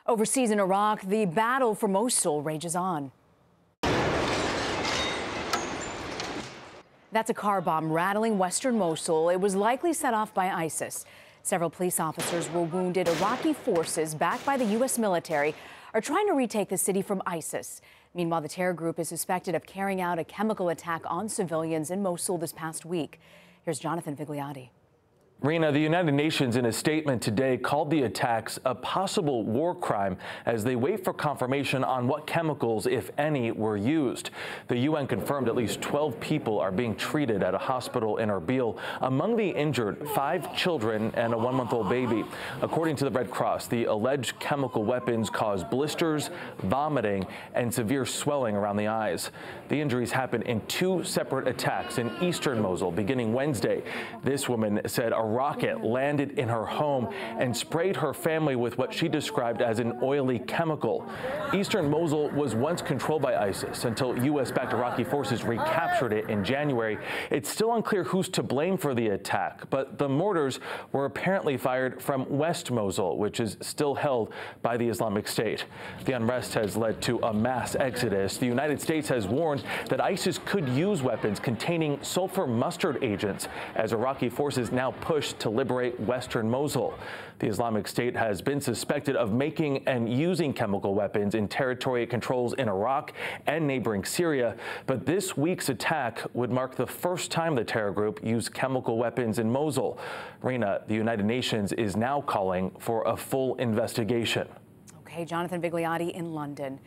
Overseas in Iraq, the battle for Mosul rages on. That's a car bomb rattling western Mosul. It was likely set off by ISIS. Several police officers were wounded. Iraqi forces, backed by the U.S. military, are trying to retake the city from ISIS. Meanwhile, the terror group is suspected of carrying out a chemical attack on civilians in Mosul this past week. Here's Jonathan Vigliotti. Rena, the United Nations in a statement today called the attacks a possible war crime as they wait for confirmation on what chemicals, if any, were used. The UN confirmed at least 12 people are being treated at a hospital in Erbil. Among the injured, 5 children and a 1-month-old baby. According to the Red Cross, the alleged chemical weapons caused blisters, vomiting, and severe swelling around the eyes. The injuries happened in 2 separate attacks in eastern Mosul beginning Wednesday. This woman said a rocket landed in her home and sprayed her family with what she described as an oily chemical. Eastern Mosul was once controlled by ISIS until U.S.-backed Iraqi forces recaptured it in January. It's still unclear who's to blame for the attack, but the mortars were apparently fired from West Mosul, which is still held by the Islamic State. The unrest has led to a mass exodus. The United States has warned that ISIS could use weapons containing sulfur mustard agents as Iraqi forces now push to liberate western Mosul. The Islamic State has been suspected of making and using chemical weapons in territory it controls in Iraq and neighboring Syria. But this week's attack would mark the first time the terror group used chemical weapons in Mosul. Rena, the United Nations is now calling for a full investigation. Okay, Jonathan Vigliotti in London.